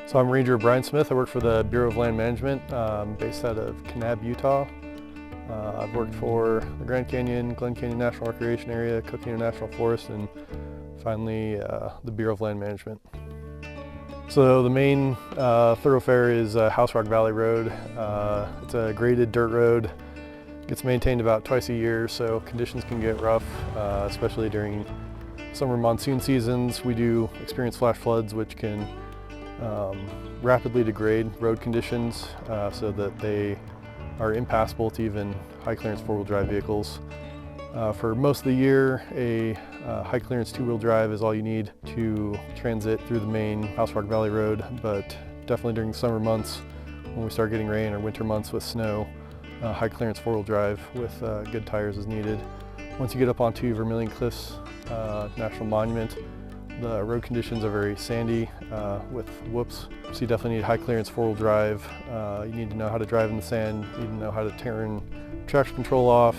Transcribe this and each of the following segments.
So I'm Ranger Brian Smith. I work for the Bureau of Land Management, based out of Kanab, Utah. I've worked for the Grand Canyon, Glen Canyon National Recreation Area, Coconino National Forest, and finally the Bureau of Land Management. So the main thoroughfare is House Rock Valley Road. It's a graded dirt road. Gets maintained about twice a year, so conditions can get rough, especially during summer monsoon seasons. We do experience flash floods, which can rapidly degrade road conditions so that they are impassable to even high clearance four-wheel drive vehicles. For most of the year, a high clearance two-wheel drive is all you need to transit through the main House Rock Valley Road, but definitely during the summer months when we start getting rain or winter months with snow, high clearance four-wheel drive with good tires is needed. Once you get up onto Vermillion Cliffs National Monument, the road conditions are very sandy with whoops, so you definitely need high clearance four-wheel drive. You need to know how to drive in the sand, you need to know how to turn traction control off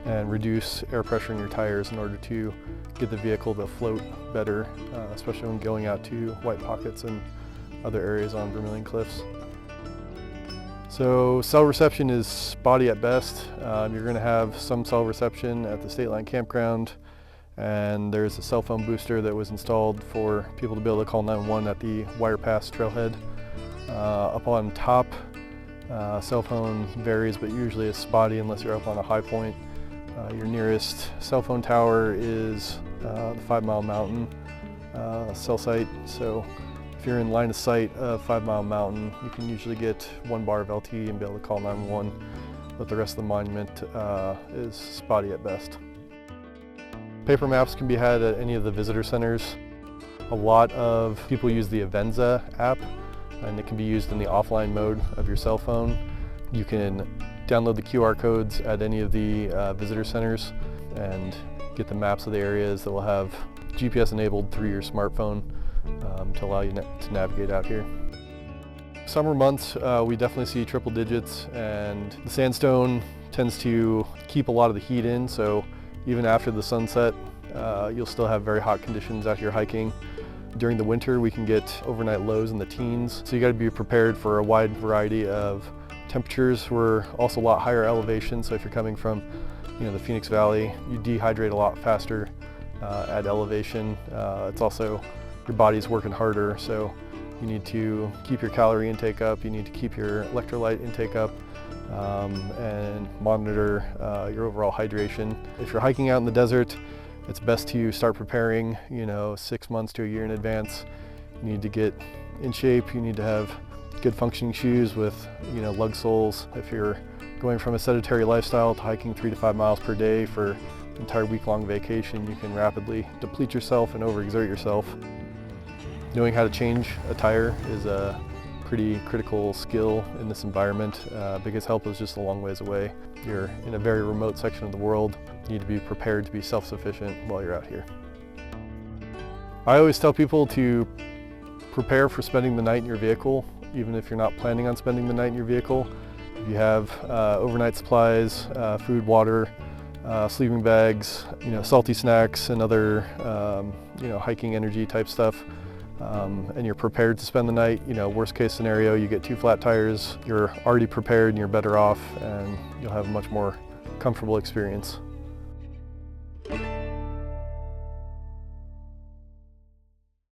and reduce air pressure in your tires in order to get the vehicle to float better, especially when going out to white pockets and other areas on Vermilion Cliffs. So cell reception is spotty at best. You're going to have some cell reception at the State Line Campground, and there's a cell phone booster that was installed for people to be able to call 911 at the Wire Pass trailhead. Up on top, cell phone varies, but usually is spotty unless you're up on a high point. Your nearest cell phone tower is the 5 Mile Mountain cell site. So if you're in line of sight of 5 Mile Mountain, you can usually get 1 bar of LTE and be able to call 911, but the rest of the monument is spotty at best. Paper maps can be had at any of the visitor centers. A lot of people use the Avenza app, and it can be used in the offline mode of your cell phone. You can download the QR codes at any of the visitor centers and get the maps of the areas that will have GPS enabled through your smartphone to allow you to navigate out here. Summer months, we definitely see triple digits, and the sandstone tends to keep a lot of the heat in, so even after the sunset, you'll still have very hot conditions out here hiking. During the winter, we can get overnight lows in the teens, so you got to be prepared for a wide variety of temperatures. We're also a lot higher elevation, so if you're coming from the Phoenix Valley, you dehydrate a lot faster at elevation. It's also, your body's working harder, so you need to keep your calorie intake up, you need to keep your electrolyte intake up, and monitor your overall hydration. If you're hiking out in the desert, it's best to start preparing 6 months to a year in advance. You need to get in shape, you need to have good functioning shoes with lug soles. If you're going from a sedentary lifestyle to hiking 3 to 5 miles per day for an entire week-long vacation, you can rapidly deplete yourself and overexert yourself. Knowing how to change a tire is a pretty critical skill in this environment because help is just a long ways away. You're in a very remote section of the world. You need to be prepared to be self-sufficient while you're out here. I always tell people to prepare for spending the night in your vehicle, even if you're not planning on spending the night in your vehicle. If you have overnight supplies, food, water, sleeping bags, salty snacks and other hiking energy type stuff, and you're prepared to spend the night, worst case scenario, you get 2 flat tires, you're already prepared and you're better off, and you'll have a much more comfortable experience.